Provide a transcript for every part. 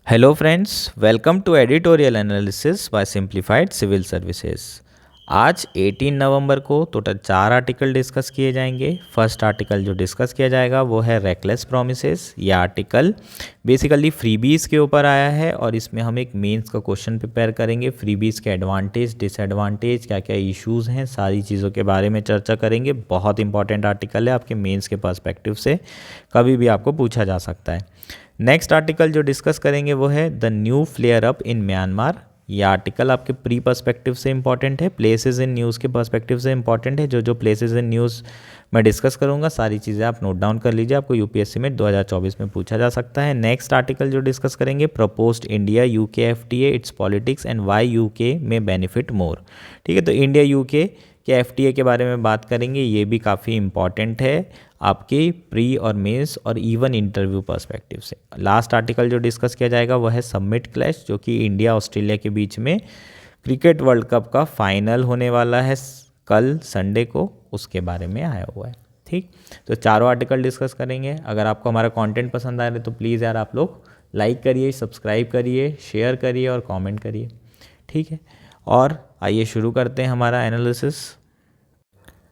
Hello friends, welcome to editorial analysis by simplified civil services. आज 18 नवंबर को total 4 article discuss किए जाएंगे। First article जो डिस्कस किया जाएगा वो है रेकलेस प्रॉमिसेस। यह आर्टिकल बेसिकली फ्रीबीज के ऊपर आया है और इसमें हम एक मेंस का क्वेश्चन प्रिपेयर करेंगे। फ्रीबीज के एडवांटेज, डिसएडवांटेज, क्या क्या इश्यूज़ हैं, सारी चीज़ों के बारे में चर्चा करेंगे। बहुत इंपॉर्टेंट आर्टिकल है, आपके मेंस के पर्सपेक्टिव से कभी भी आपको पूछा जा सकता है। नेक्स्ट आर्टिकल जो डिस्कस करेंगे वो है the new flare up in Myanmar. ये आर्टिकल आपके प्री पर्सपेक्टिव से इंपॉर्टेंट है, प्लेसेस इन न्यूज़ के पर्सपेक्टिव से इंपॉर्टेंट है। जो जो प्लेसेस इन न्यूज़ मैं डिस्कस करूंगा सारी चीज़ें आप नोट डाउन कर लीजिए, आपको यूपीएससी में 2024 में पूछा जा सकता है। नेक्स्ट आर्टिकल जो डिस्कस करेंगे proposed India UK FTA, it's politics and why UK में बेनिफिट मोर। ठीक है, तो इंडिया यूके के एफटीए के बारे में बात करेंगे, ये भी काफ़ी इंपॉर्टेंट है आपके प्री और मेंस और इवन इंटरव्यू पर्सपेक्टिव से। लास्ट आर्टिकल जो डिस्कस किया जाएगा वह है समिट क्लैश, जो कि इंडिया ऑस्ट्रेलिया के बीच में क्रिकेट वर्ल्ड कप का फाइनल होने वाला है कल संडे को, उसके बारे में आया हुआ है। ठीक, तो चारों आर्टिकल डिस्कस करेंगे। अगर आपको हमारा कंटेंट पसंद आ रहा है तो प्लीज़ यार आप लोग लाइक करिए, सब्सक्राइब करिए, शेयर करिए और कमेंट करिए। ठीक है, और आइए शुरू करते हैं हमारा एनालिसिस।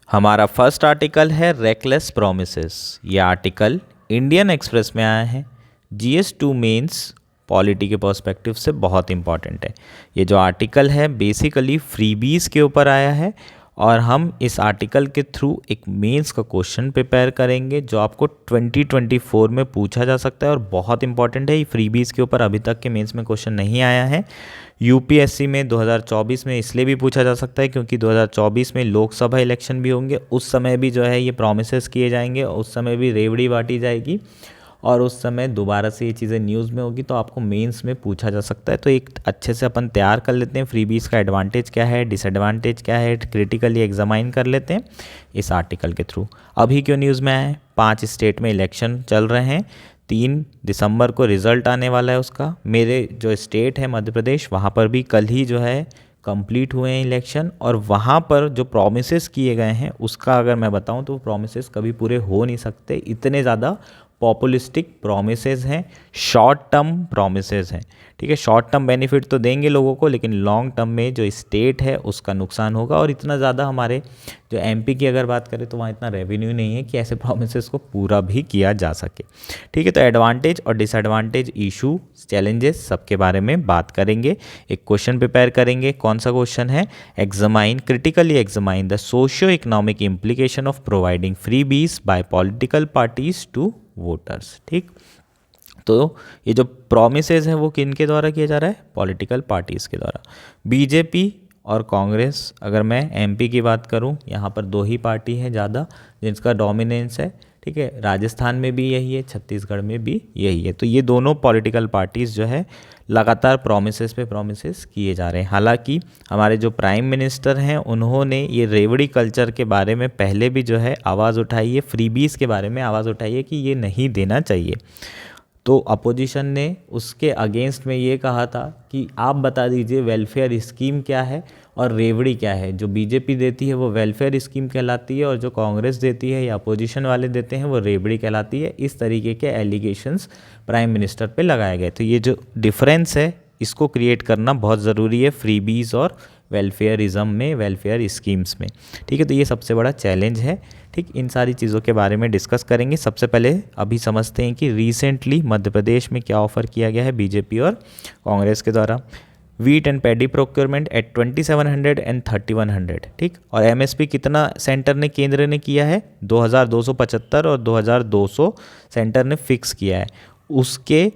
हमारा फर्स्ट आर्टिकल है रेकलेस प्रॉमिसेस। ये आर्टिकल इंडियन एक्सप्रेस में आया है। GS2 मेंस पॉलिटी के पर्सपेक्टिव से बहुत इंपॉर्टेंट है। ये जो आर्टिकल है बेसिकली फ्रीबीज के ऊपर आया है और हम इस आर्टिकल के थ्रू एक मेंस का क्वेश्चन प्रिपेयर करेंगे जो आपको 2024 में पूछा जा सकता है और बहुत इंपॉर्टेंट है। ये फ्रीबीज के ऊपर अभी तक के मेंस में क्वेश्चन नहीं आया है। यूपीएससी में 2024 में इसलिए भी पूछा जा सकता है क्योंकि 2024 में लोकसभा इलेक्शन भी होंगे, उस समय भी जो है ये प्रॉमिसेस किए जाएंगे, उस समय भी रेवड़ी बांटी जाएगी और उस समय दोबारा से ये चीज़ें न्यूज़ में होगी, तो आपको मेंस में पूछा जा सकता है। तो एक अच्छे से अपन तैयार कर लेते हैं, फ्रीबीज का एडवांटेज क्या है, डिसएडवांटेज क्या है, क्रिटिकली एग्जामाइन कर लेते हैं इस आर्टिकल के थ्रू। अभी क्यों न्यूज़ में आए? 5 स्टेट में इलेक्शन चल रहे हैं, 3 दिसंबर को रिज़ल्ट आने वाला है उसका। मेरे जो स्टेट है मध्य प्रदेश, वहाँ पर भी कल ही जो है कंप्लीट हुए हैं इलेक्शन और वहाँ पर जो प्रॉमिसेस किए गए हैं उसका अगर मैं बताऊँ तो प्रॉमिसेस कभी पूरे हो नहीं सकते, इतने ज़्यादा पॉपुलिस्टिक प्रोमिसेस हैं, शॉर्ट टर्म प्रोमिसेस हैं। ठीक है, शॉर्ट टर्म बेनिफिट तो देंगे लोगों को, लेकिन लॉन्ग टर्म में जो स्टेट है उसका नुकसान होगा। और इतना ज़्यादा हमारे जो एमपी की अगर बात करें तो वहाँ इतना रेवेन्यू नहीं है कि ऐसे प्रोमिसेस को पूरा भी किया जा सके। ठीक है, तो एडवांटेज और डिसएडवांटेज, इशू, चैलेंजेस सबके बारे में बात करेंगे। एक क्वेश्चन प्रिपेयर करेंगे। कौन सा क्वेश्चन है? Examine, critically examine the socio economic implication of providing freebies by political parties to voters. ठीक, तो ये जो प्रॉमिसेस हैं वो किन के द्वारा किया जा रहा है? पॉलिटिकल पार्टीज़ के द्वारा। बीजेपी और कांग्रेस, अगर मैं एमपी की बात करूं, यहाँ पर 2 ही पार्टी हैं ज़्यादा जिनका डोमिनेंस है। ठीक है, राजस्थान में भी यही है, छत्तीसगढ़ में भी यही है। तो ये दोनों पॉलिटिकल पार्टीज़ जो है लगातार प्रॉमिसेस पे प्रॉमिसेस किए जा रहे हैं। हालांकि हमारे जो प्राइम मिनिस्टर हैं उन्होंने ये रेवड़ी कल्चर के बारे में पहले भी जो है आवाज़ उठाई है, फ्रीबीज के बारे में आवाज़ उठाई है कि ये नहीं देना चाहिए। तो अपोजिशन ने उसके अगेंस्ट में ये कहा था कि आप बता दीजिए वेलफेयर स्कीम क्या है और रेवड़ी क्या है। जो बीजेपी देती है वो वेलफेयर स्कीम कहलाती है और जो कांग्रेस देती है या अपोजिशन वाले देते हैं वो रेवड़ी कहलाती है। इस तरीके के एलिगेशंस प्राइम मिनिस्टर पे लगाए गए। तो ये जो डिफरेंस है इसको क्रिएट करना बहुत ज़रूरी है फ्रीबीज और वेलफेयरिज्म में, वेलफेयर स्कीम्स में। ठीक है, तो ये सबसे बड़ा चैलेंज है। ठीक, इन सारी चीज़ों के बारे में डिस्कस करेंगे। सबसे पहले अभी समझते हैं कि रिसेंटली मध्य प्रदेश में क्या ऑफ़र किया गया है बीजेपी और कांग्रेस के द्वारा। Wheat and paddy procurement at 2700 and 3100। ठीक, और एमएसपी कितना सेंटर ने, केंद्र ने किया है? 2275 और 2200 सेंटर ने फिक्स किया है। उसके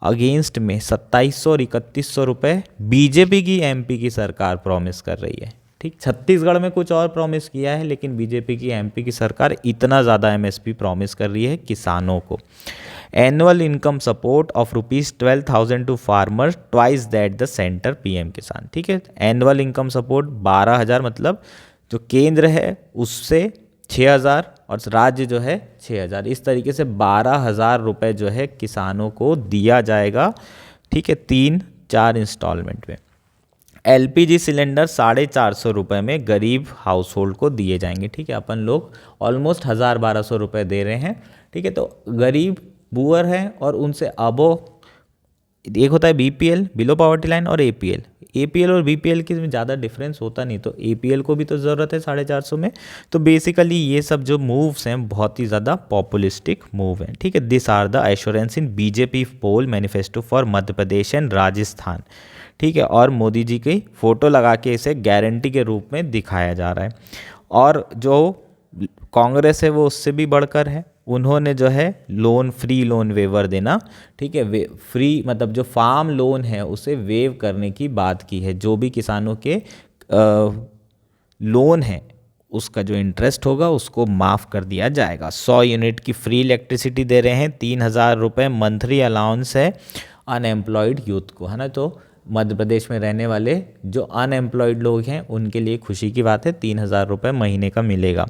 अगेंस्ट में 2700 और 3100 रुपये बीजेपी की एमपी की सरकार प्रॉमिस कर रही है। ठीक, छत्तीसगढ़ में कुछ और प्रॉमिस किया है, लेकिन बीजेपी की एमपी की सरकार इतना ज़्यादा एमएसपी प्रॉमिस कर रही है किसानों को। Annual income support of ₹12,000 to farmers twice that the centre PM Kisan. ठीक है, एनुअल इनकम सपोर्ट 12,000, मतलब जो केंद्र है उससे 6,000 और राज्य जो है 6,000, इस तरीके से 12,000 रुपये जो है किसानों को दिया जाएगा। ठीक है, 3-4 इंस्टॉलमेंट में। एलपीजी सिलेंडर 450 रुपये में गरीब हाउस होल्ड को दिए जाएंगे। ठीक है, अपन लोग ऑलमोस्ट 1,000-1,200 रुपये दे रहे हैं। ठीक है, तो गरीब पुअर हैं और उनसे अबो एक होता है बीपीएल, बिलो पॉवर्टी लाइन, और एपीएल। एपीएल और बीपीएल के में ज़्यादा डिफरेंस होता नहीं, तो एपीएल को भी तो ज़रूरत है 450 में। तो बेसिकली ये सब जो मूव्स हैं बहुत ही ज़्यादा पॉपुलिस्टिक मूव हैं, ठीक है। This are the assurance in BJP poll manifesto for Madhya Pradesh and Rajasthan, ठीक है। और मोदी जी की फ़ोटो लगा के इसे गारंटी के रूप में दिखाया जा रहा है। और जो कांग्रेस है वो उससे भी बढ़कर है, उन्होंने जो है लोन, फ्री लोन वेवर देना, ठीक है। फ्री मतलब जो फार्म लोन है उसे वेव करने की बात की है। जो भी किसानों के लोन है उसका जो इंटरेस्ट होगा उसको माफ़ कर दिया जाएगा। 100 यूनिट की फ्री इलेक्ट्रिसिटी दे रहे हैं। 3,000 रुपये मंथली अलाउंस है अनएम्प्लॉयड यूथ को, है ना। तो मध्य प्रदेश में रहने वाले जो अनएम्प्लॉयड लोग हैं उनके लिए खुशी की बात है, 3,000 रुपये महीने का मिलेगा।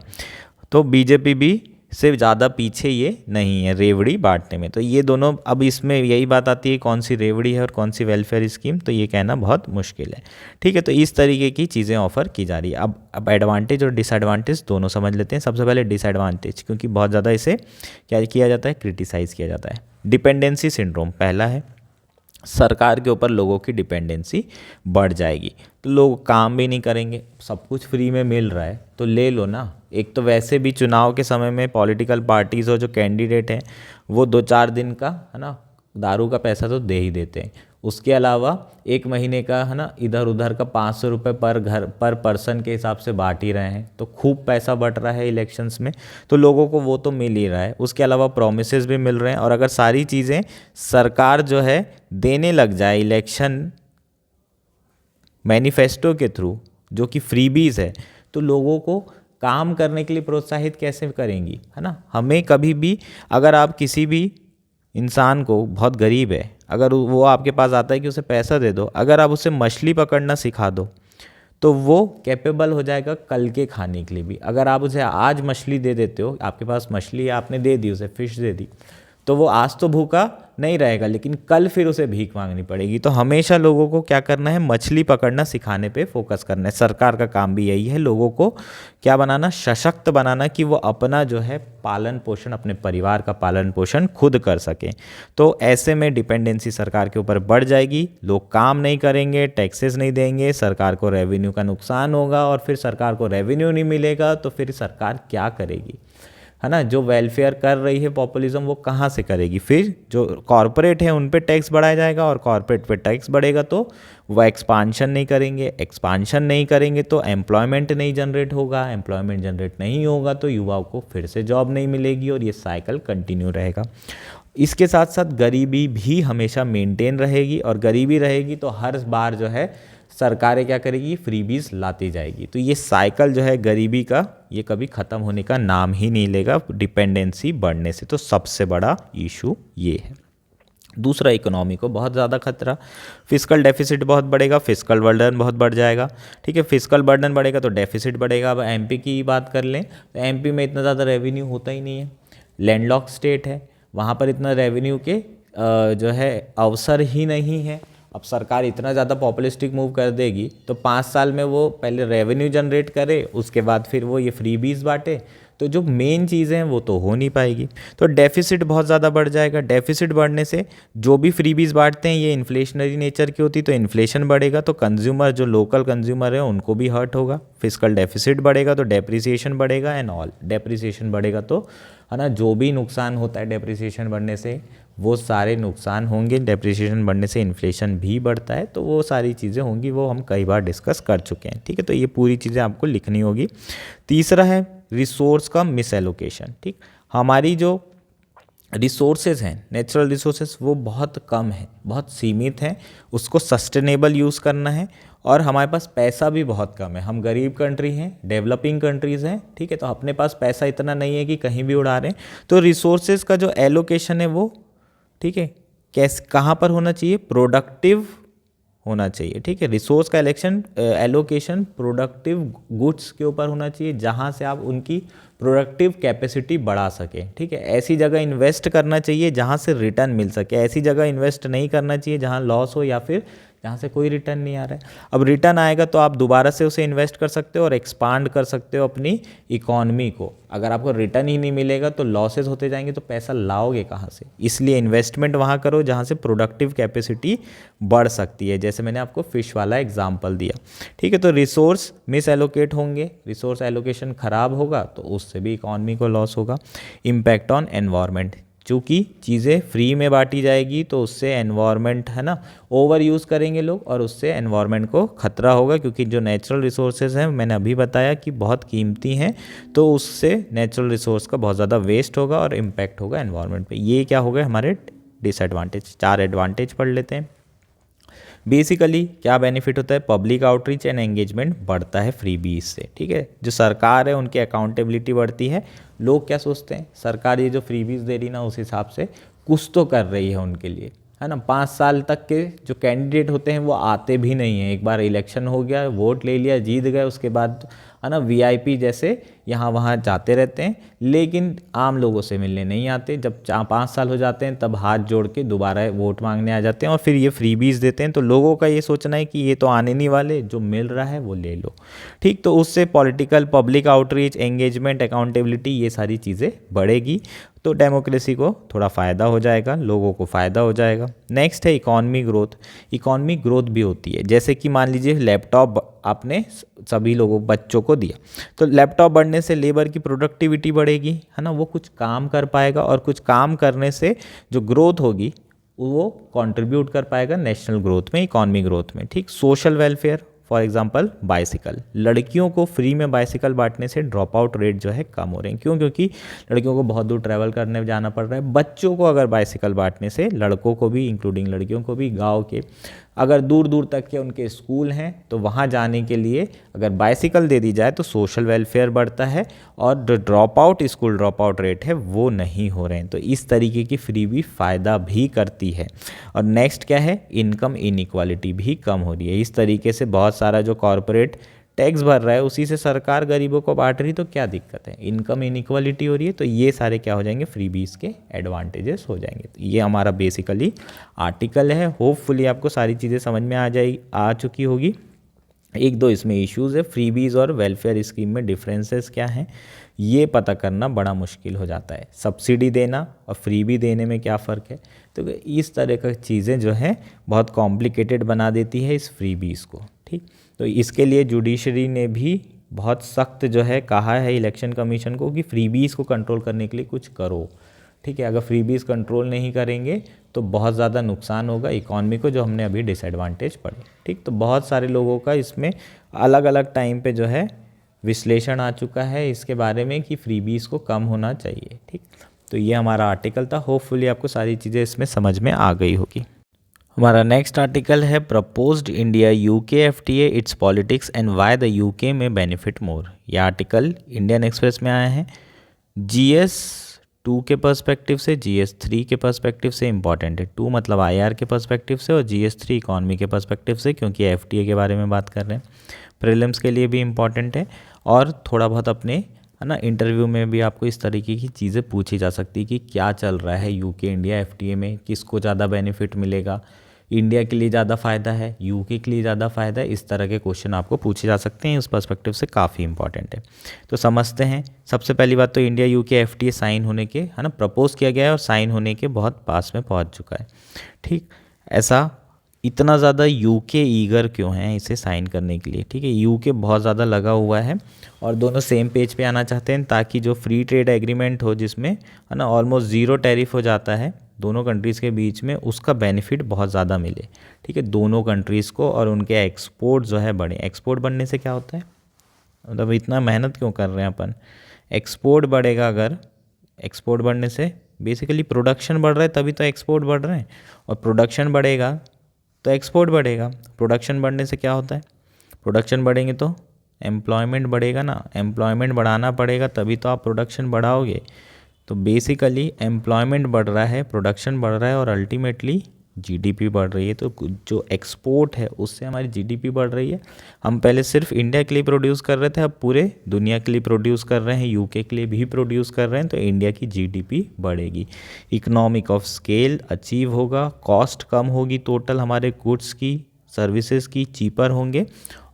तो बीजेपी भी से ज़्यादा पीछे ये नहीं है रेवड़ी बांटने में। तो ये दोनों, अब इसमें यही बात आती है कौन सी रेवड़ी है और कौन सी वेलफेयर स्कीम, तो ये कहना बहुत मुश्किल है, ठीक है। तो इस तरीके की चीज़ें ऑफर की जा रही है। अब एडवांटेज और डिसएडवांटेज दोनों समझ लेते हैं। सबसे पहले डिसएडवांटेज, क्योंकि बहुत ज़्यादा इसे क्या किया जाता है, क्रिटिसाइज़ किया जाता है। डिपेंडेंसी सिंड्रोम पहला है, सरकार के ऊपर लोगों की डिपेंडेंसी बढ़ जाएगी, तो लोग काम भी नहीं करेंगे। सब कुछ फ्री में मिल रहा है तो ले लो ना। एक तो वैसे भी चुनाव के समय में पॉलिटिकल पार्टीज़ और जो कैंडिडेट हैं वो 2-4 दिन का, है ना, दारू का पैसा तो दे ही देते हैं। उसके अलावा 1 महीने का, है ना, इधर उधर का 500 रुपये पर घर पर पर्सन के हिसाब से बांट ही रहे हैं। तो खूब पैसा बट रहा है इलेक्शंस में, तो लोगों को वो तो मिल ही रहा है। उसके अलावा प्रोमिसेस भी मिल रहे हैं। और अगर सारी चीज़ें सरकार जो है देने लग जाए इलेक्शन मैनिफेस्टो के थ्रू, जो कि फ्रीबीज है, तो लोगों को काम करने के लिए प्रोत्साहित कैसे करेंगी, है ना। हमें कभी भी, अगर आप किसी भी इंसान को, बहुत गरीब है, अगर वो आपके पास आता है कि उसे पैसा दे दो, अगर आप उसे मछली पकड़ना सिखा दो तो वो कैपेबल हो जाएगा कल के खाने के लिए भी। अगर आप उसे आज मछली दे देते हो, आपके पास मछली है, आपने दे दी, उसे फिश दे दी, तो वो आज तो भूखा नहीं रहेगा, लेकिन कल फिर उसे भीख मांगनी पड़ेगी। तो हमेशा लोगों को क्या करना है, मछली पकड़ना सिखाने पे फोकस करना है। सरकार का काम भी यही है, लोगों को क्या बनाना, सशक्त बनाना, कि वो अपना जो है पालन पोषण, अपने परिवार का पालन पोषण खुद कर सकें। तो ऐसे में डिपेंडेंसी सरकार के ऊपर बढ़ जाएगी, लोग काम नहीं करेंगे, टैक्सेस नहीं देंगे, सरकार को रेवेन्यू का नुकसान होगा, और फिर सरकार को रेवेन्यू नहीं मिलेगा तो फिर सरकार क्या करेगी, है ना। जो वेलफेयर कर रही है पॉपुलिज्म वो कहाँ से करेगी। फिर जो कॉरपोरेट है उन पे टैक्स बढ़ाया जाएगा, और कॉरपोरेट पे टैक्स बढ़ेगा तो वह एक्सपांशन नहीं करेंगे, एक्सपांशन नहीं करेंगे तो एम्प्लॉयमेंट नहीं जनरेट होगा, एम्प्लॉयमेंट जनरेट नहीं होगा तो युवाओं को फिर से जॉब नहीं मिलेगी, और ये साइकिल कंटिन्यू रहेगा। इसके साथ साथ गरीबी भी हमेशा मेंटेन रहेगी, और गरीबी रहेगी तो हर बार जो है सरकारें क्या करेगी, फ्रीबीज लाती जाएगी। तो ये साइकिल जो है गरीबी का, ये कभी ख़त्म होने का नाम ही नहीं लेगा डिपेंडेंसी बढ़ने से। तो सबसे बड़ा इशू ये है। दूसरा, इकोनॉमी को बहुत ज़्यादा खतरा, फिस्कल डेफिसिट बहुत बढ़ेगा, फिस्कल बर्डन बहुत बढ़ जाएगा, ठीक है। फिस्कल बर्डन बढ़ेगा तो डेफिसिट बढ़ेगा। अब एमपी की बात कर लें तो एमपी में इतना ज़्यादा रेवेन्यू होता ही नहीं है, लैंडलॉक स्टेट है, वहाँ पर इतना रेवेन्यू के जो है अवसर ही नहीं है। अब सरकार इतना ज़्यादा पॉपुलिस्टिक मूव कर देगी तो 5 साल में वो पहले रेवेन्यू जनरेट करे, उसके बाद फिर वो ये फ्रीबीज बांटे, तो जो मेन चीज़ें हैं वो तो हो नहीं पाएगी। तो डेफिसिट बहुत ज़्यादा बढ़ जाएगा। डेफिसिट बढ़ने से जो भी फ्रीबीज बांटते हैं ये इन्फ्लेशनरी नेचर की होती, तो इन्फ्लेशन बढ़ेगा तो कंज्यूमर, जो लोकल कंज्यूमर है उनको भी हर्ट होगा। फिस्कल डेफिसिट बढ़ेगा तो डेप्रिसिएशन बढ़ेगा एंड ऑल। डेप्रिसिएशन बढ़ेगा तो, है ना, जो भी नुकसान होता है डेप्रिसिएशन बढ़ने से वो सारे नुकसान होंगे। डेप्रिसिएशन बढ़ने से इन्फ्लेशन भी बढ़ता है, तो वो सारी चीज़ें होंगी, वो हम कई बार डिस्कस कर चुके हैं, ठीक है। तो ये पूरी चीज़ें आपको लिखनी होगी। तीसरा है रिसोर्स का मिस एलोकेशन, ठीक। हमारी जो रिसोर्सेज हैं, नेचुरल रिसोर्सेज, वो बहुत कम है, बहुत सीमित हैं, उसको सस्टेनेबल यूज़ करना है। और हमारे पास पैसा भी बहुत कम है, हम गरीब कंट्री हैं, डेवलपिंग कंट्रीज़ हैं, ठीक है। तो अपने पास पैसा इतना नहीं है कि कहीं भी उड़ा रहे हैं। तो रिसोर्सेज का जो एलोकेशन है वो, ठीक है, कैसे, कहाँ पर होना चाहिए, प्रोडक्टिव होना चाहिए, ठीक है। रिसोर्स का एलोकेशन प्रोडक्टिव गुड्स के ऊपर होना चाहिए, जहाँ से आप उनकी प्रोडक्टिव कैपेसिटी बढ़ा सके। ठीक है, ऐसी जगह इन्वेस्ट करना चाहिए जहाँ से रिटर्न मिल सके, ऐसी जगह इन्वेस्ट नहीं करना चाहिए जहाँ लॉस हो या फिर जहाँ से कोई रिटर्न नहीं आ रहा है। अब रिटर्न आएगा तो आप दोबारा से उसे इन्वेस्ट कर सकते हो और एक्सपांड कर सकते हो अपनी इकॉनमी को। अगर आपको रिटर्न ही नहीं मिलेगा तो लॉसेस होते जाएंगे, तो पैसा लाओगे कहाँ से? इसलिए इन्वेस्टमेंट वहाँ करो जहाँ से प्रोडक्टिव कैपेसिटी बढ़ सकती है, जैसे मैंने आपको फिश वाला एग्जाम्पल दिया। ठीक है, तो रिसोर्स मिस एलोकेट होंगे, रिसोर्स एलोकेशन खराब होगा तो उससे भी इकॉनमी को लॉस होगा। इम्पैक्ट ऑन एनवायरनमेंट, चूँकि चीज़ें फ्री में बांटी जाएगी तो उससे एनवायरनमेंट है ना, ओवर यूज़ करेंगे लोग और उससे एनवायरनमेंट को खतरा होगा, क्योंकि जो नेचुरल रिसोर्सेज हैं मैंने अभी बताया कि बहुत कीमती हैं, तो उससे नेचुरल रिसोर्स का बहुत ज़्यादा वेस्ट होगा और इम्पैक्ट होगा एनवायरनमेंट पे। ये क्या हो गए हमारे डिसएडवांटेज। 4 एडवांटेज पढ़ लेते हैं। बेसिकली क्या बेनिफिट होता है? पब्लिक आउटरीच एंड एंगेजमेंट बढ़ता है फ्रीबीज से। ठीक है, जो सरकार है उनकी अकाउंटेबिलिटी बढ़ती है। लोग क्या सोचते हैं, सरकार ये जो फ्रीबीज दे रही ना उस हिसाब से कुछ तो कर रही है उनके लिए, है ना। 5 साल तक के जो कैंडिडेट होते हैं वो आते भी नहीं हैं, एक बार इलेक्शन हो गया, वोट ले लिया, जीत गए, उसके बाद है ना वीआईपी जैसे यहाँ वहाँ जाते रहते हैं, लेकिन आम लोगों से मिलने नहीं आते। जब 5 साल हो जाते हैं तब हाथ जोड़ के दोबारा वोट मांगने आ जाते हैं और फिर ये फ्रीबीज देते हैं। तो लोगों का ये सोचना है कि ये तो आने नहीं वाले, जो मिल रहा है वो ले लो। ठीक, तो उससे political, public outreach, engagement, accountability ये सारी चीज़ें बढ़ेगी, तो डेमोक्रेसी को थोड़ा फ़ायदा हो जाएगा, लोगों को फ़ायदा हो जाएगा। नेक्स्ट है इकॉनमी ग्रोथ। इकॉनमी ग्रोथ भी होती है, जैसे कि मान लीजिए लैपटॉप आपने सभी लोगों बच्चों को दिया, तो लैपटॉप बढ़ने से लेबर की प्रोडक्टिविटी बढ़ेगी, है ना, वो कुछ काम कर पाएगा और कुछ काम करने से जो ग्रोथ होगी वो कंट्रीब्यूट कर पाएगा नेशनल ग्रोथ में, इकॉनमी ग्रोथ में। ठीक, social welfare, for example bicycle, लड़कियों को फ्री में बाइसिकल बांटने से ड्रॉप आउट रेट जो है कम हो रहे हैं। क्यों? क्योंकि लड़कियों को बहुत दूर ट्रैवल करने जाना पड़ रहा है। बच्चों को अगर बाइसिकल बांटने से, लड़कों को भी इंक्लूडिंग लड़कियों को भी, गांव के अगर दूर दूर तक के उनके स्कूल हैं तो वहाँ जाने के लिए अगर बाइसिकल दे दी जाए तो सोशल वेलफेयर बढ़ता है और जो drop out, school drop out rate है वो नहीं हो रहे हैं। तो इस तरीके की फ्री भी फ़ायदा भी करती है। और नेक्स्ट क्या है? इनकम इनइक्वालिटी भी कम हो रही है। इस तरीके से बहुत सारा जो कॉरपोरेट टैक्स भर रहा है उसी से सरकार गरीबों को बांट रही, तो क्या दिक्कत है? इनकम इनइक्वालिटी हो रही है, तो ये सारे क्या हो जाएंगे? फ्रीबीज के एडवांटेजेस हो जाएंगे। तो ये हमारा बेसिकली आर्टिकल है। होपफुली आपको सारी चीज़ें समझ में आ चुकी होगी। एक दो इसमें इश्यूज़ है, फ्रीबीज और वेलफेयर स्कीम में डिफरेंसेस क्या हैं ये पता करना बड़ा मुश्किल हो जाता है। सब्सिडी देना और फ्रीबी देने में क्या फ़र्क है? तो इस तरह की चीज़ें जो हैं बहुत कॉम्प्लिकेटेड बना देती है इस फ्रीबीज को। ठीक, तो इसके लिए जुडिशरी ने भी बहुत सख्त जो है कहा है इलेक्शन कमीशन को कि फ्रीबीज को कंट्रोल करने के लिए कुछ करो। ठीक है, अगर फ्रीबीज कंट्रोल नहीं करेंगे तो बहुत ज़्यादा नुकसान होगा इकॉनमी को, जो हमने अभी डिसएडवांटेज पढ़े। ठीक, तो बहुत सारे लोगों का इसमें अलग अलग टाइम पे जो है विश्लेषण आ चुका है इसके बारे में कि फ्रीबीज को कम होना चाहिए। ठीक, तो ये हमारा आर्टिकल था। होपफुली आपको सारी चीज़ें इसमें समझ में आ गई होगी। हमारा नेक्स्ट आर्टिकल है proposed India UK FTA, it's politics and why the UK में बेनिफिट मोर। यह आर्टिकल इंडियन एक्सप्रेस में आया है। जीएस 2 के पर्सपेक्टिव से, जीएस 3 के पर्सपेक्टिव से इंपॉर्टेंट है। 2 मतलब आईआर के पर्सपेक्टिव से और जीएस 3 इकॉनमी के पर्सपेक्टिव से, क्योंकि एफटीए के बारे में बात कर रहे हैं। प्रीलिम्स के लिए भी इम्पॉर्टेंट है और थोड़ा बहुत अपने, है ना, इंटरव्यू में भी आपको इस तरीके की चीज़ें पूछी जा सकती है कि क्या चल रहा है यूके इंडिया एफटीए में, किसको ज़्यादा बेनिफिट मिलेगा, इंडिया के लिए ज़्यादा फ़ायदा है, यूके के लिए ज़्यादा फ़ायदा है। इस तरह के क्वेश्चन आपको पूछे जा सकते हैं, उस पर्सपेक्टिव से काफ़ी इंपॉर्टेंट है। तो समझते हैं। सबसे पहली बात तो इंडिया यूके एफटीए साइन होने के, है ना, प्रपोज किया गया है और साइन होने के बहुत पास में पहुंच चुका है। ठीक, ऐसा इतना ज़्यादा यूके ईगर क्यों है इसे साइन करने के लिए? ठीक है, यूके बहुत ज़्यादा लगा हुआ है और दोनों सेम पेज पे आना चाहते हैं, ताकि जो फ्री ट्रेड एग्रीमेंट हो जिसमें, है ना, ऑलमोस्ट ज़ीरो टैरिफ हो जाता है दोनों कंट्रीज़ के बीच में, उसका बेनिफिट बहुत ज़्यादा मिले। ठीक है, दोनों कंट्रीज़ को, और उनके एक्सपोर्ट जो है बढ़े। एक्सपोर्ट बढ़ने से क्या होता है? मतलब इतना मेहनत क्यों कर रहे हैं अपन? एक्सपोर्ट बढ़ेगा, अगर एक्सपोर्ट बढ़ने से बेसिकली प्रोडक्शन बढ़ रहा है तभी तो एक्सपोर्ट बढ़ रहे हैं, और प्रोडक्शन बढ़ेगा तो एक्सपोर्ट बढ़ेगा। प्रोडक्शन बढ़ने से क्या होता है? प्रोडक्शन बढ़ेंगे तो एम्प्लॉयमेंट बढ़ेगा ना, एम्प्लॉयमेंट बढ़ाना पड़ेगा तभी तो आप प्रोडक्शन बढ़ाओगे। तो बेसिकली एम्प्लॉयमेंट बढ़ रहा है, प्रोडक्शन बढ़ रहा है और अल्टीमेटली जीडीपी बढ़ रही है, तो जो एक्सपोर्ट है उससे हमारी जीडीपी बढ़ रही है। हम पहले सिर्फ इंडिया के लिए प्रोड्यूस कर रहे थे, अब पूरे दुनिया के लिए प्रोड्यूस कर रहे हैं, यूके के लिए भी प्रोड्यूस कर रहे हैं, तो इंडिया की जीडीपी बढ़ेगी, इकोनॉमिक ऑफ स्केल अचीव होगा, कॉस्ट कम होगी, टोटल हमारे गुड्स की सर्विसेज की चीपर होंगे,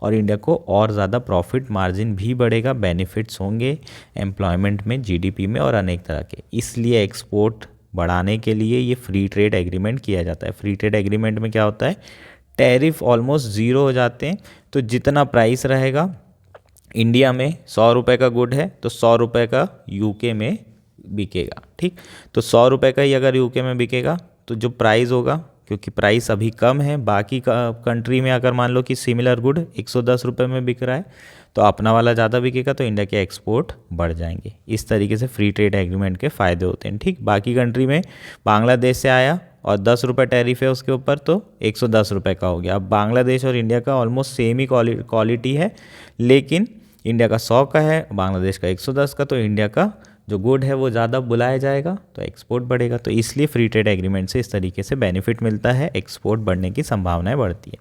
और इंडिया को और ज़्यादा प्रॉफिट मार्जिन भी बढ़ेगा, बेनिफिट्स होंगे एम्प्लॉयमेंट में, जीडीपी में और अनेक तरह के। इसलिए एक्सपोर्ट बढ़ाने के लिए ये फ्री ट्रेड एग्रीमेंट किया जाता है। फ्री ट्रेड एग्रीमेंट में क्या होता है, टैरिफ ऑलमोस्ट ज़ीरो हो जाते हैं, तो जितना प्राइस रहेगा इंडिया में 100 रुपये का गुड है तो 100 रुपये का यूके में बिकेगा, ठीक। तो 100 रुपये का ही अगर यूके में बिकेगा तो जो प्राइस होगा, क्योंकि प्राइस अभी कम है, बाकी कंट्री में अगर मान लो कि सिमिलर गुड 110 रुपये में बिक रहा है तो अपना वाला ज़्यादा बिकेगा, तो इंडिया के एक्सपोर्ट बढ़ जाएंगे। इस तरीके से फ्री ट्रेड एग्रीमेंट के फ़ायदे होते हैं, ठीक। बाकी कंट्री में बांग्लादेश से आया और 10 रुपये टैरिफ है उसके ऊपर, तो 110 रुपये का हो गया। अब बांग्लादेश और इंडिया का ऑलमोस्ट सेम ही क्वालिटी है, लेकिन इंडिया का 100 का है, बांग्लादेश का 110 का, तो इंडिया का जो गुड है वो ज़्यादा बुलाया जाएगा तो एक्सपोर्ट बढ़ेगा। तो इसलिए फ्री ट्रेड एग्रीमेंट से इस तरीके से बेनिफिट मिलता है, एक्सपोर्ट बढ़ने की संभावनाएं बढ़ती है,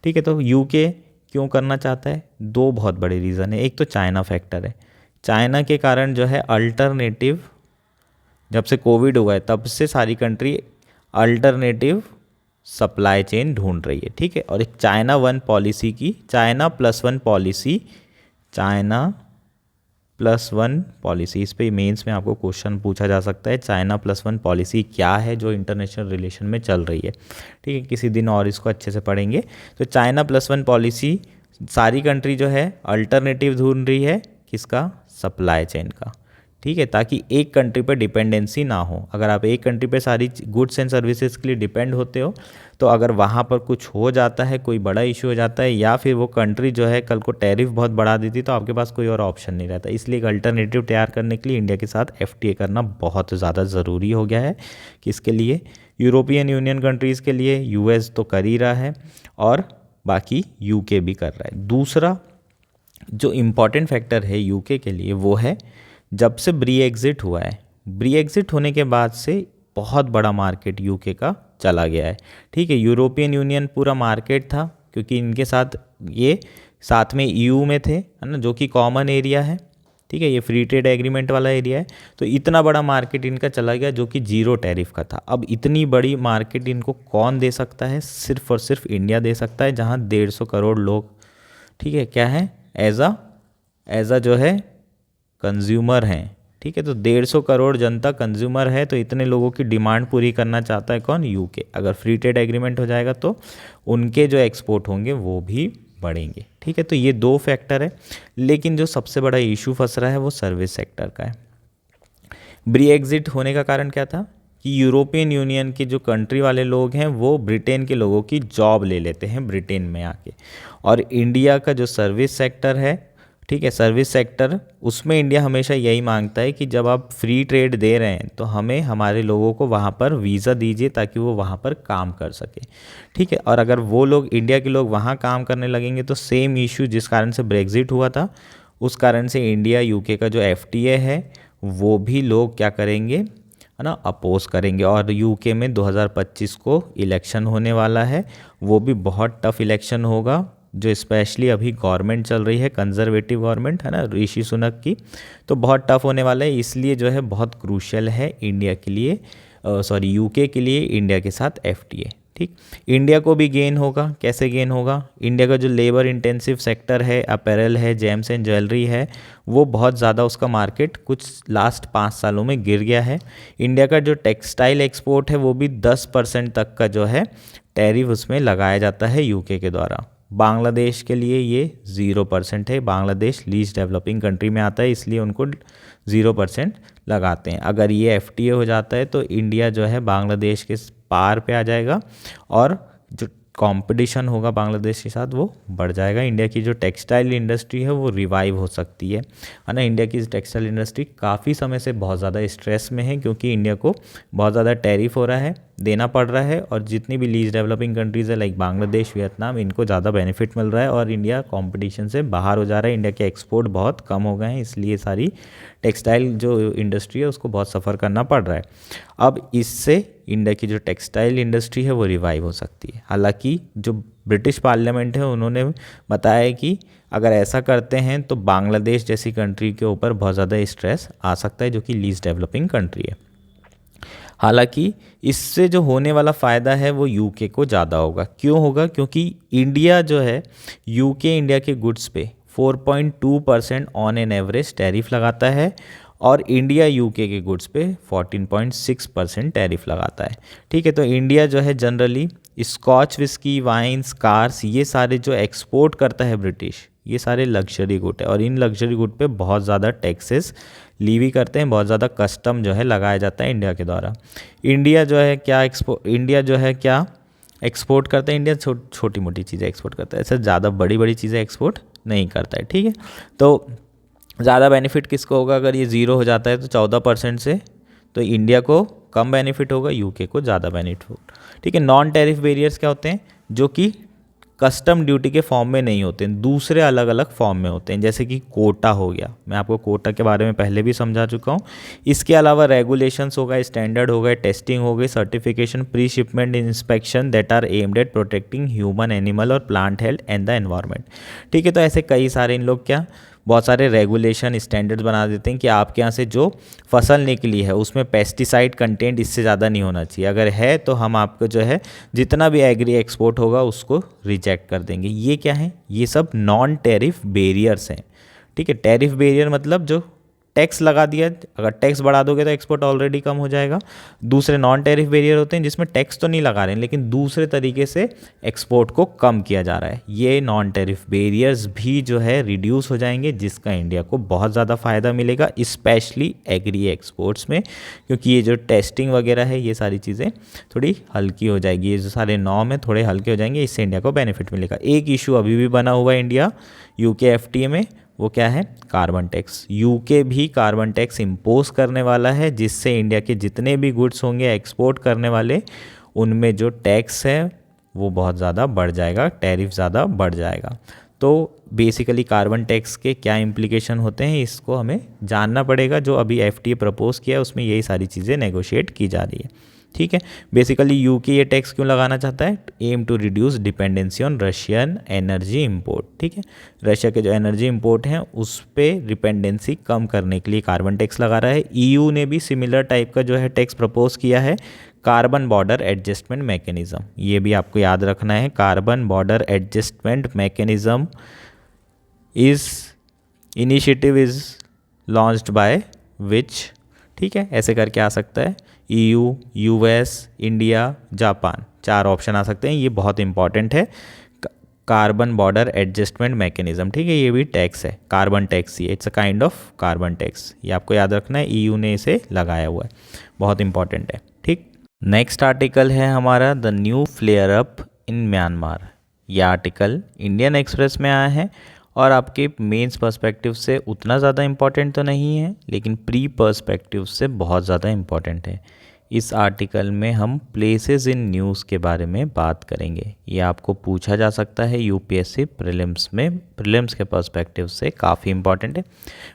ठीक है। तो यूके क्यों करना चाहता है, दो बहुत बड़े रीज़न है। एक तो चाइना फैक्टर है, चाइना के कारण जो है अल्टरनेटिव, जब से कोविड हुआ है तब से सारी कंट्री अल्टरनेटिव सप्लाई चेन ढूंढ रही है, ठीक है। और एक चाइना वन पॉलिसी की, China plus one policy, China plus one policy, इस पे मेंस में आपको क्वेश्चन पूछा जा सकता है, चाइना प्लस वन पॉलिसी क्या है जो इंटरनेशनल रिलेशन में चल रही है, ठीक है। किसी दिन और इसको अच्छे से पढ़ेंगे। तो चाइना प्लस वन पॉलिसी, सारी कंट्री जो है अल्टरनेटिव ढूंढ रही है, किसका, सप्लाई चेन का, ठीक है, ताकि एक कंट्री पे डिपेंडेंसी ना हो। अगर आप एक कंट्री पे सारी गुड्स एंड सर्विसेज के लिए डिपेंड होते हो, तो अगर वहाँ पर कुछ हो जाता है, कोई बड़ा इशू हो जाता है, या फिर वो कंट्री जो है कल को टैरिफ बहुत बढ़ा देती, तो आपके पास कोई और ऑप्शन नहीं रहता। इसलिए एक अल्टरनेटिव तैयार करने के लिए इंडिया के साथ एफटीए करना बहुत ज़्यादा ज़रूरी हो गया है। किसके लिए, यूरोपियन यूनियन कंट्रीज़ के लिए, यूएस तो कर ही रहा है और बाकी यूके भी कर रहा है। दूसरा जो इम्पॉर्टेंट फैक्टर है यूके के लिए वो है, जब से ब्री एग्जिट हुआ है, ब्री एग्जिट होने के बाद से बहुत बड़ा मार्केट यूके का चला गया है, ठीक है। यूरोपियन यूनियन पूरा मार्केट था, क्योंकि इनके साथ ये साथ में ईयू में थे, है ना, जो कि कॉमन एरिया है, ठीक है, ये फ्री ट्रेड एग्रीमेंट वाला एरिया है। तो इतना बड़ा मार्केट इनका चला गया जो कि जीरो टैरिफ का था। अब इतनी बड़ी मार्केट इनको कौन दे सकता है, सिर्फ और सिर्फ इंडिया दे सकता है, जहाँ 150 करोड़ लोग, ठीक है, क्या है, एज अ जो है कंज्यूमर हैं, ठीक है। तो 150 करोड़ जनता कंज्यूमर है, तो इतने लोगों की डिमांड पूरी करना चाहता है कौन, यूके। अगर फ्री ट्रेड एग्रीमेंट हो जाएगा तो उनके जो एक्सपोर्ट होंगे वो भी बढ़ेंगे, ठीक है। तो ये दो फैक्टर है, लेकिन जो सबसे बड़ा इशू फंस रहा है वो सर्विस सेक्टर का है। ब्री एग्जिट होने का कारण क्या था कि यूरोपियन यूनियन के जो कंट्री वाले लोग हैं वो ब्रिटेन के लोगों की जॉब ले लेते हैं ब्रिटेन में आके, और इंडिया का जो सर्विस सेक्टर है, ठीक है, सर्विस सेक्टर, उसमें इंडिया हमेशा यही मांगता है कि जब आप फ्री ट्रेड दे रहे हैं तो हमें हमारे लोगों को वहाँ पर वीज़ा दीजिए ताकि वो वहाँ पर काम कर सके, ठीक है। और अगर वो लोग, इंडिया के लोग वहाँ काम करने लगेंगे तो सेम इशू जिस कारण से ब्रेग्जिट हुआ था, उस कारण से इंडिया यूके का जो एफटीए है वो भी लोग क्या करेंगे, है ना, अपोज करेंगे। और यूके में 2025 को इलेक्शन होने वाला है, वो भी बहुत टफ इलेक्शन होगा, जो स्पेशली अभी गवर्नमेंट चल रही है कंजर्वेटिव गवर्नमेंट, है ना, ऋषि सुनक की, तो बहुत टफ होने वाला है। इसलिए जो है बहुत क्रूशियल है इंडिया के लिए, यूके के लिए इंडिया के साथ एफटीए, ठीक। इंडिया को भी गेन होगा, कैसे गेन होगा, इंडिया का जो लेबर इंटेंसिव सेक्टर है, अपैरल है, जेम्स एंड ज्वेलरी है, वो बहुत ज़्यादा उसका मार्केट कुछ लास्ट 5 सालों में गिर गया है। इंडिया का जो टेक्सटाइल एक्सपोर्ट है वो भी 10% तक का जो है टैरिफ उसमें लगाया जाता है यूके के द्वारा। बांग्लादेश के लिए ये 0% है, बांग्लादेश लीस्ट डेवलपिंग कंट्री में आता है, इसलिए उनको 0% लगाते हैं। अगर ये एफटीए हो जाता है तो इंडिया जो है बांग्लादेश के पार पे आ जाएगा, और जो कंपटीशन होगा बांग्लादेश के साथ वो बढ़ जाएगा। इंडिया की जो टेक्सटाइल इंडस्ट्री है वो रिवाइव हो सकती है ना। इंडिया की टेक्सटाइल इंडस्ट्री काफ़ी समय से बहुत ज़्यादा स्ट्रेस में है, क्योंकि इंडिया को बहुत ज़्यादा टैरिफ हो रहा है, देना पड़ रहा है, और जितनी भी लीस्ट डेवलपिंग कंट्रीज़ है लाइक बांग्लादेश, वियतनाम, इनको ज़्यादा बेनिफिट मिल रहा है और इंडिया कंपटीशन से बाहर हो जा रहा है। इंडिया के एक्सपोर्ट बहुत कम हो गए हैं, इसलिए सारी टेक्सटाइल जो इंडस्ट्री है उसको बहुत सफ़र करना पड़ रहा है। अब इससे इंडिया की जो टेक्सटाइल इंडस्ट्री है वो रिवाइव हो सकती है। हालांकि जो ब्रिटिश पार्लियामेंट है उन्होंने बताया है कि अगर ऐसा करते हैं तो बांग्लादेश जैसी कंट्री के ऊपर बहुत ज़्यादा स्ट्रेस आ सकता है, जो कि लीस्ट डेवलपिंग कंट्री है। हालांकि इससे जो होने वाला फ़ायदा है वो यूके को ज़्यादा होगा। क्यों होगा? क्योंकि इंडिया जो है यूके इंडिया के गुड्स पे 4.2% ऑन एन एवरेज टैरिफ लगाता है, और इंडिया यूके के गुड्स पे 14.6% टैरिफ लगाता है। ठीक है, तो इंडिया जो है generally Scotch whisky, wines, cars, ये सारे जो एक्सपोर्ट करता है ब्रिटिश, ये सारे लग्जरी गुड है, और इन लग्जरी गुड पे बहुत ज़्यादा टैक्सेस लीवी करते हैं, बहुत ज़्यादा कस्टम जो है लगाया जाता है इंडिया के द्वारा। इंडिया जो है क्या एक्सपोर्ट करता है? इंडिया छोटी मोटी चीज़ें एक्सपोर्ट करता है, ऐसे ज़्यादा बड़ी बड़ी चीज़ें एक्सपोर्ट नहीं करता है। ठीक है, तो ज़्यादा बेनिफिट किसको होगा? अगर ये ज़ीरो हो जाता है तो 14% से, तो इंडिया को कम बेनिफिट होगा, यूके को ज़्यादा बेनिफिट होगा। ठीक है, नॉन टैरिफ बैरियर्स क्या होते हैं? जो कि कस्टम ड्यूटी के फॉर्म में नहीं होते हैं, दूसरे अलग अलग फॉर्म में होते हैं, जैसे कि कोटा हो गया। मैं आपको कोटा के बारे में पहले भी समझा चुका हूँ। इसके अलावा रेगुलेशंस हो गए, स्टैंडर्ड हो गए, टेस्टिंग हो गई, certification, pre shipment inspection that are aimed at protecting human, animal और plant health and the environment. ठीक है, तो ऐसे कई सारे इन लोग बहुत सारे रेगुलेशन, स्टैंडर्ड्स बना देते हैं कि आपके यहाँ से जो फसल निकली है उसमें पेस्टिसाइड कंटेंट इससे ज़्यादा नहीं होना चाहिए, अगर है तो हम आपको जो है जितना भी एग्री एक्सपोर्ट होगा उसको रिजेक्ट कर देंगे। ये क्या है? ये सब नॉन टैरिफ बैरियर्स हैं। ठीक है, टैरिफ बैरियर मतलब जो टैक्स लगा दिया, अगर टैक्स बढ़ा दोगे तो एक्सपोर्ट ऑलरेडी कम हो जाएगा। दूसरे नॉन टैरिफ बैरियर होते हैं जिसमें टैक्स तो नहीं लगा रहे हैं लेकिन दूसरे तरीके से एक्सपोर्ट को कम किया जा रहा है। ये नॉन टैरिफ बैरियर्स भी जो है रिड्यूस हो जाएंगे, जिसका इंडिया को बहुत ज़्यादा फ़ायदा मिलेगा, स्पेशली एग्री एक्सपोर्ट्स में, क्योंकि ये जो टेस्टिंग वगैरह है ये सारी चीज़ें थोड़ी हल्की हो जाएगी, ये जो सारे नॉर्म है थोड़े हल्के हो जाएंगे, इससे इंडिया को बेनिफिट मिलेगा। एक इशू अभी भी बना हुआ है इंडिया यूके एफटीए में, वो क्या है? Carbon tax. यूके भी कार्बन टैक्स इम्पोज करने वाला है, जिससे इंडिया के जितने भी गुड्स होंगे एक्सपोर्ट करने वाले, उनमें जो टैक्स है वो बहुत ज़्यादा बढ़ जाएगा, टैरिफ ज़्यादा बढ़ जाएगा। तो बेसिकली कार्बन टैक्स के क्या इम्प्लीकेशन होते हैं इसको हमें जानना पड़ेगा। जो अभी एफटीए प्रपोज किया है उसमें यही सारी चीज़ें नेगोशिएट की जा रही है। ठीक है, बेसिकली यूके ये टैक्स क्यों लगाना चाहता है? Aim to reduce dependency on Russian energy import. ठीक है, रशिया के जो एनर्जी इंपोर्ट हैं उस पर डिपेंडेंसी कम करने के लिए कार्बन टैक्स लगा रहा है। ईयू ने भी सिमिलर टाइप का जो है टैक्स प्रपोज किया है, कार्बन बॉर्डर एडजस्टमेंट मैकेनिज्म। ये भी आपको याद रखना है, carbon border adjustment mechanism initiative is launched by which. ठीक है, ऐसे करके आ सकता है, EU, US, India, Japan, 4 option आ सकते हैं। ये बहुत इंपॉर्टेंट है, कार्बन बॉर्डर एडजस्टमेंट मैकेनिज्म। ठीक है, ये भी टैक्स है, कार्बन टैक्स, ये it's a kind of carbon tax, ये आपको याद रखना है, ईयू ने इसे लगाया हुआ है, बहुत इंपॉर्टेंट है। ठीक, नेक्स्ट आर्टिकल है हमारा the new flare up in Myanmar. ये आर्टिकल इंडियन एक्सप्रेस में आया है और आपके मेंस पर्सपेक्टिव से उतना ज़्यादा इम्पॉर्टेंट तो नहीं है, लेकिन प्री पर्सपेक्टिव से बहुत ज़्यादा इम्पॉर्टेंट है। इस आर्टिकल में हम प्लेसेस इन न्यूज़ के बारे में बात करेंगे। ये आपको पूछा जा सकता है यूपीएससी प्रीलिम्स में, प्रीलिम्स के पर्सपेक्टिव से काफ़ी इम्पॉर्टेंट है,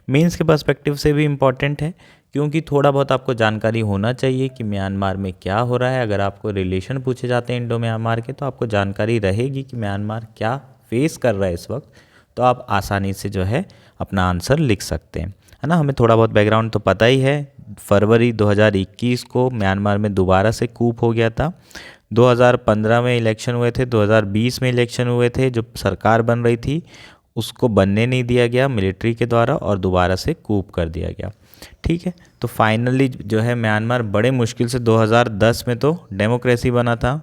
मेंस के पर्सपेक्टिव से भी इम्पॉर्टेंट है, क्योंकि थोड़ा बहुत आपको जानकारी होना चाहिए कि म्यांमार में क्या हो रहा है। अगर आपको रिलेशन पूछे जाते हैं इंडो म्यांमार के, तो आपको जानकारी रहेगी कि म्यांमार क्या फेस कर रहा है इस वक्त, तो आप आसानी से जो है अपना आंसर लिख सकते हैं, है ना। हमें थोड़ा बहुत बैकग्राउंड तो पता ही है। फरवरी 2021 को म्यांमार में दोबारा से कूप हो गया था। 2015 में इलेक्शन हुए थे, 2020 में इलेक्शन हुए थे, जो सरकार बन रही थी उसको बनने नहीं दिया गया मिलिट्री के द्वारा और दोबारा से कूप कर दिया गया। ठीक है, तो फाइनली जो है म्यांमार बड़े मुश्किल से 2010 में तो डेमोक्रेसी बना था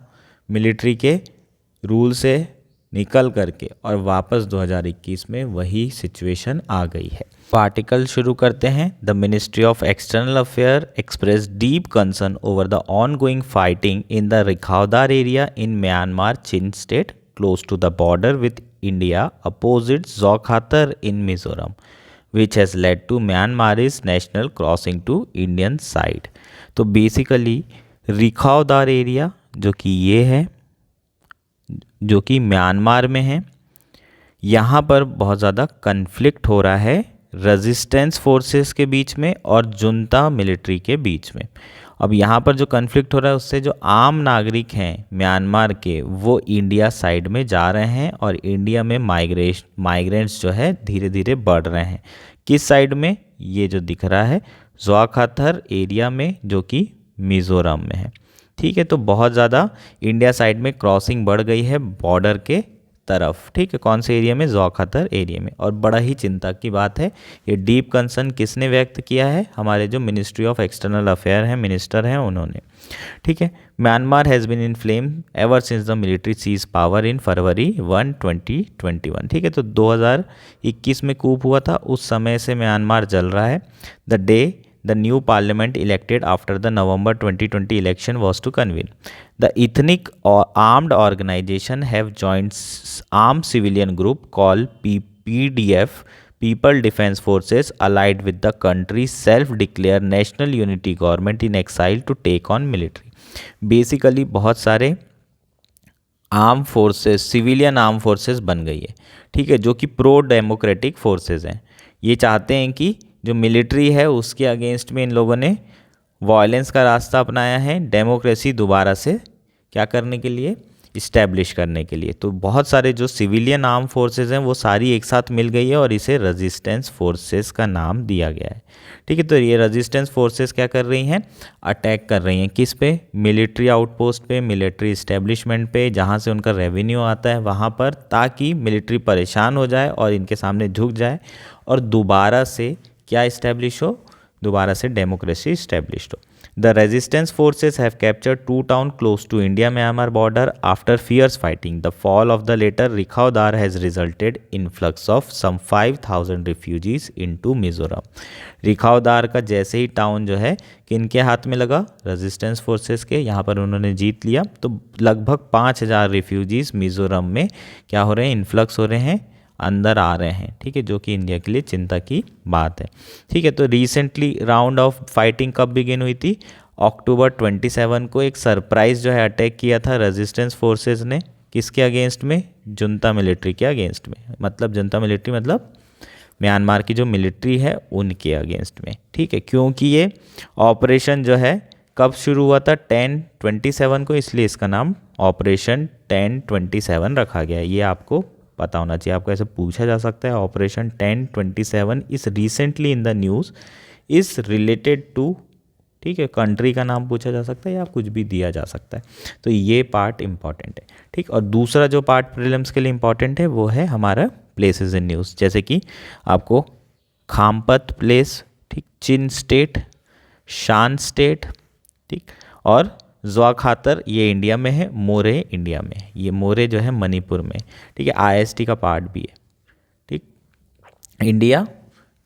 मिलिट्री के रूल से निकल करके, और वापस 2021 में वही सिचुएशन आ गई है। आर्टिकल शुरू करते हैं। The ministry of external affair express deep concern over the ongoing fighting in the Rikhawdar area in Myanmar Chin state close to the border with India opposite Zokhawthar in Mizoram which has led to Myanmar's national crossing to Indian side। तो basically रिखावदार area जो कि ये है, जो कि Myanmar में है, यहाँ पर बहुत ज़्यादा कन्फ्लिक्ट हो रहा है रेजिस्टेंस फोर्सेस के बीच में और जुंता मिलिट्री के बीच में। अब यहाँ पर जो कन्फ्लिक्ट हो रहा है उससे जो आम नागरिक हैं म्यांमार के, वो इंडिया साइड में जा रहे हैं और इंडिया में माइग्रेंट्स जो है धीरे धीरे बढ़ रहे हैं। किस साइड में? ये जो दिख रहा है ज़्वाखाथर एरिया में, जो कि मिज़ोरम में है। ठीक है, तो बहुत ज़्यादा इंडिया साइड में क्रॉसिंग बढ़ गई है बॉर्डर के तरफ। ठीक है, कौन से एरिया में? ज़्वाखाथर एरिया में। और बड़ा ही चिंता की बात है, ये डीप कंसर्न किसने व्यक्त किया है? हमारे जो मिनिस्ट्री ऑफ एक्सटर्नल अफेयर हैं, मिनिस्टर हैं, उन्होंने। ठीक है, Myanmar has been in flame ever since the military seize power in February 1, 2021। ठीक है, तो 2021 में कूप हुआ था, उस समय से म्यांमार जल रहा है। The day the new parliament elected after the November 2020 election was to convene. The ethnic or armed organization have joined armed civilian group called PDF, People Defense Forces, allied with the country's self-declared National Unity Government in exile to take on military. Basically बहुत सारे arm forces, civilian arm forces बन गई है। ठीक है, जो कि pro democratic forces हैं। ये चाहते हैं कि जो मिलिट्री है उसके अगेंस्ट में इन लोगों ने वायलेंस का रास्ता अपनाया है, डेमोक्रेसी दोबारा से क्या करने के लिए? इस्टेब्लिश करने के लिए। तो बहुत सारे जो सिविलियन आर्म फोर्सेस हैं वो सारी एक साथ मिल गई है और इसे रेजिस्टेंस फोर्सेस का नाम दिया गया है। ठीक है, तो ये रेजिस्टेंस फोर्सेस क्या कर रही हैं? अटैक कर रही हैं। किस पे? मिलिट्री आउटपोस्ट पे, मिलिट्री इस्टेब्लिशमेंट पे, जहाँ से उनका रेवेन्यू आता है वहाँ पर, ताकि मिलिट्री परेशान हो जाए और इनके सामने झुक जाए और दोबारा से क्या इस्टेब्लिश हो? दोबारा से डेमोक्रेसी इस्टेब्लिश हो। The resistance forces have captured 2 towns close to India-Myanmar border after fierce fighting. The fall of the latter, Rikhaudar, has resulted in influx of some 5,000 refugees into Mizoram. रिखावदार का जैसे ही town जो है किनके हाथ में लगा? Resistance forces के। यहाँ पर उन्होंने जीत लिया, तो लगभग 5,000 रिफ्यूजीज़ मिज़ोरम में क्या हो रहे हैं? इन्फ्लक्स हो रहे हैं, अंदर आ रहे हैं। ठीक है, जो कि इंडिया के लिए चिंता की बात है। ठीक है, तो रिसेंटली राउंड ऑफ फाइटिंग कब बिगिन हुई थी? अक्टूबर 27 को एक सरप्राइज जो है अटैक किया था रेजिस्टेंस फोर्सेस ने। किसके अगेंस्ट में? जुंता मिलिट्री के अगेंस्ट में। मतलब जुंता मिलिट्री मतलब म्यांमार की जो मिलिट्री है उनके अगेंस्ट में। ठीक है, क्योंकि ये ऑपरेशन जो है कब शुरू हुआ था? 10/27 को, इसलिए इसका नाम ऑपरेशन 10/27 रखा गया है। ये आपको पता होना चाहिए। आपको ऐसे पूछा जा सकता है, operation 10/27 is recently in the news is related to, ठीक है, कंट्री का नाम पूछा जा सकता है या कुछ भी दिया जा सकता है। तो ये पार्ट इंपॉर्टेंट है। ठीक, और दूसरा जो पार्ट प्रीलिम्स के लिए इंपॉर्टेंट है वो है हमारा प्लेसेस इन न्यूज़। जैसे कि आपको खामपत प्लेस, ठीक, चिन स्टेट, शान स्टेट, ठीक, और ज़्वाखातर ये इंडिया में है, मोरे इंडिया में है। ये मोरे जो है मणिपुर में। ठीक है, IST का पार्ट भी है। ठीक, इंडिया,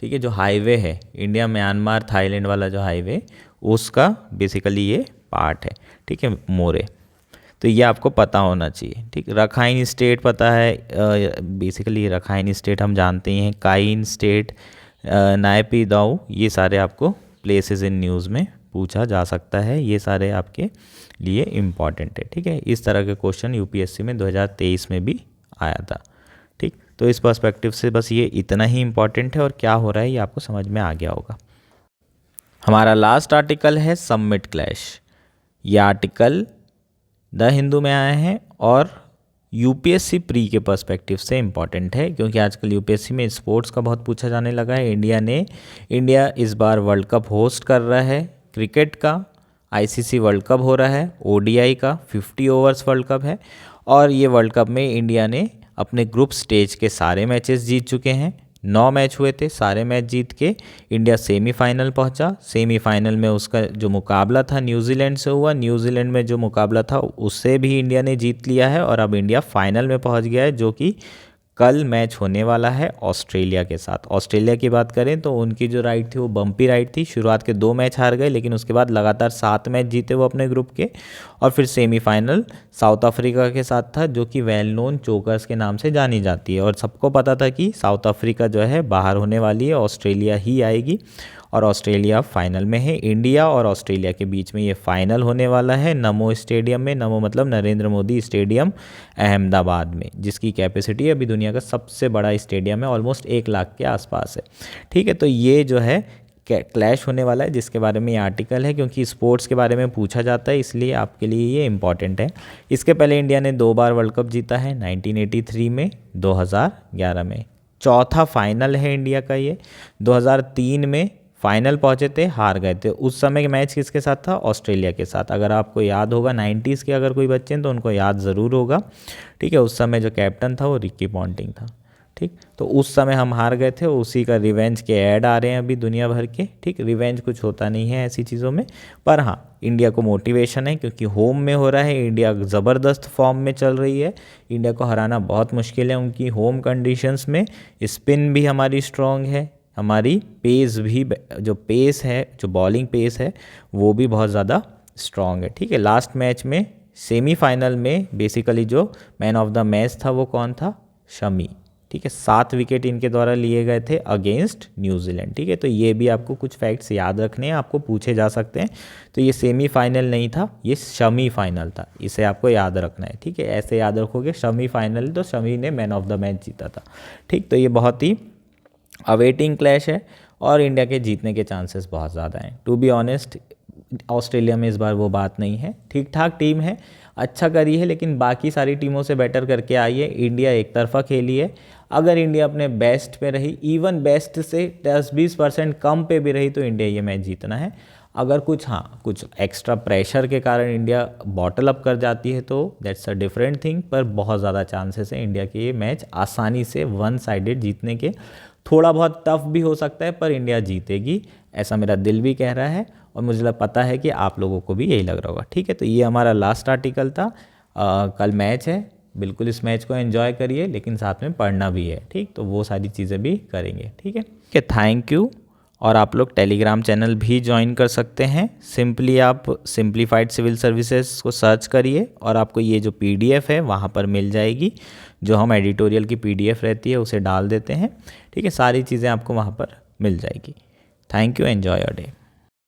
ठीक है, जो हाईवे है इंडिया म्यांमार थाईलैंड वाला जो हाईवे, उसका बेसिकली ये पार्ट है। ठीक है, मोरे। तो ये आपको पता होना चाहिए। ठीक, रखाइन स्टेट पता है, बेसिकली रखाइन स्टेट हम जानते ही हैं, काइन स्टेट, नायपी दाऊ, ये सारे आपको प्लेसेस इन न्यूज़ में पूछा जा सकता है। ये सारे आपके लिए इम्पॉर्टेंट है। ठीक है, इस तरह के क्वेश्चन UPSC में 2023 में भी आया था। ठीक, तो इस पर्सपेक्टिव से बस ये इतना ही इम्पॉर्टेंट है और क्या हो रहा है ये आपको समझ में आ गया होगा। हमारा लास्ट आर्टिकल है समिट क्लैश। ये आर्टिकल द हिंदू में आया है और UPSC प्री के पर्सपेक्टिव से इम्पॉर्टेंट है, क्योंकि आजकल UPSC में स्पोर्ट्स का बहुत पूछा जाने लगा है। इंडिया इस बार वर्ल्ड कप होस्ट कर रहा है। क्रिकेट का ICC वर्ल्ड कप हो रहा है, ODI का 50 ओवर्स वर्ल्ड कप है, और ये वर्ल्ड कप में इंडिया ने अपने ग्रुप स्टेज के सारे मैचेस जीत चुके हैं। 9 मैच हुए थे, सारे मैच जीत के इंडिया सेमीफाइनल पहुंचा। सेमीफाइनल में उसका जो मुकाबला था न्यूजीलैंड से हुआ। न्यूजीलैंड में जो मुकाबला था उससे भी इंडिया ने जीत लिया है और अब इंडिया फाइनल में पहुंच गया है, जो कि कल मैच होने वाला है ऑस्ट्रेलिया के साथ। ऑस्ट्रेलिया की बात करें तो उनकी जो राइड थी वो बम्पी राइड थी। शुरुआत के 2 मैच हार गए, लेकिन उसके बाद लगातार 7 मैच जीते वो अपने ग्रुप के, और फिर सेमीफाइनल साउथ अफ्रीका के साथ था, जो कि वेल नोन चोकर्स के नाम से जानी जाती है। और सबको पता था कि साउथ अफ्रीका जो है बाहर होने वाली है, ऑस्ट्रेलिया ही आएगी। और ऑस्ट्रेलिया फाइनल में है। इंडिया और ऑस्ट्रेलिया के बीच में ये फाइनल होने वाला है नमो स्टेडियम में, नमो मतलब नरेंद्र मोदी स्टेडियम अहमदाबाद में, जिसकी कैपेसिटी अभी दुनिया का सबसे बड़ा स्टेडियम है, ऑलमोस्ट 1 लाख के आसपास है। ठीक है, तो ये जो है क्लैश होने वाला है, जिसके बारे में ये आर्टिकल है, क्योंकि स्पोर्ट्स के बारे में पूछा जाता है इसलिए आपके लिए ये इंपॉर्टेंट है। इसके पहले इंडिया ने 2 बार वर्ल्ड कप जीता है, 1983 में, 2011 में। चौथा फाइनल है इंडिया का ये। 2003 में फाइनल पहुंचे थे, हार गए थे। उस समय मैच किसके साथ था? ऑस्ट्रेलिया के साथ। अगर आपको याद होगा 90s के अगर कोई बच्चे हैं तो उनको याद ज़रूर होगा। ठीक है, उस समय जो कैप्टन था वो रिकी पॉन्टिंग था। ठीक, तो उस समय हम हार गए थे, उसी का रिवेंज के ऐड आ रहे हैं अभी दुनिया भर के। ठीक, रिवेंज कुछ होता नहीं है ऐसी चीज़ों में, पर हाँ इंडिया को मोटिवेशन है क्योंकि होम में हो रहा है। इंडिया ज़बरदस्त फॉर्म में चल रही है, इंडिया को हराना बहुत मुश्किल है उनकी होम कंडीशंस में। स्पिन भी हमारी स्ट्रॉन्ग है, हमारी पेस भी, जो पेस है, जो बॉलिंग पेस है वो भी बहुत ज़्यादा स्ट्रॉन्ग है। ठीक है, लास्ट मैच में सेमीफाइनल में बेसिकली जो मैन ऑफ द मैच था वो कौन था? शमी। ठीक है, 7 विकेट इनके द्वारा लिए गए थे अगेंस्ट न्यूजीलैंड। ठीक है, तो ये भी आपको कुछ फैक्ट्स याद रखने हैं, आपको पूछे जा सकते हैं। तो ये सेमीफाइनल नहीं था, ये शमी फाइनल था, इसे आपको याद रखना है। ठीक है, ऐसे याद रखोगे शमी फाइनल, तो शमी ने मैन ऑफ द मैच जीता था। ठीक, तो ये बहुत ही अवेटिंग क्लैश है और इंडिया के जीतने के चांसेस बहुत ज़्यादा हैं। टू बी ऑनेस्ट, ऑस्ट्रेलिया में इस बार वो बात नहीं है। ठीक ठाक टीम है, अच्छा करी है, लेकिन बाकी सारी टीमों से बेटर करके आई है। इंडिया एक तरफा खेली है। अगर इंडिया अपने बेस्ट पे रही, इवन बेस्ट से 10-20% कम पे भी रही, तो इंडिया ये मैच जीतना है। अगर कुछ एक्स्ट्रा प्रेशर के कारण इंडिया बॉटल अप कर जाती है तो दैट्स अ डिफरेंट थिंग, पर बहुत ज़्यादा चांसेस है इंडिया के ये मैच आसानी से 1 साइडेड जीतने के। थोड़ा बहुत टफ भी हो सकता है पर इंडिया जीतेगी, ऐसा मेरा दिल भी कह रहा है और मुझे पता है कि आप लोगों को भी यही लग रहा होगा। ठीक है, तो ये हमारा लास्ट आर्टिकल था। कल मैच है, बिल्कुल इस मैच को एंजॉय करिए, लेकिन साथ में पढ़ना भी है। ठीक, तो वो सारी चीज़ें भी करेंगे। ठीक है, थैंक यू। और आप लोग टेलीग्राम चैनल भी ज्वाइन कर सकते हैं। सिंपली आप सिंप्लीफाइड सिविल सर्विसेज को सर्च करिए और आपको ये जो PDF है वहाँ पर मिल जाएगी। जो हम एडिटोरियल की PDF रहती है उसे डाल देते हैं। ठीक है, सारी चीज़ें आपको वहाँ पर मिल जाएगी। Thank you, enjoy your day.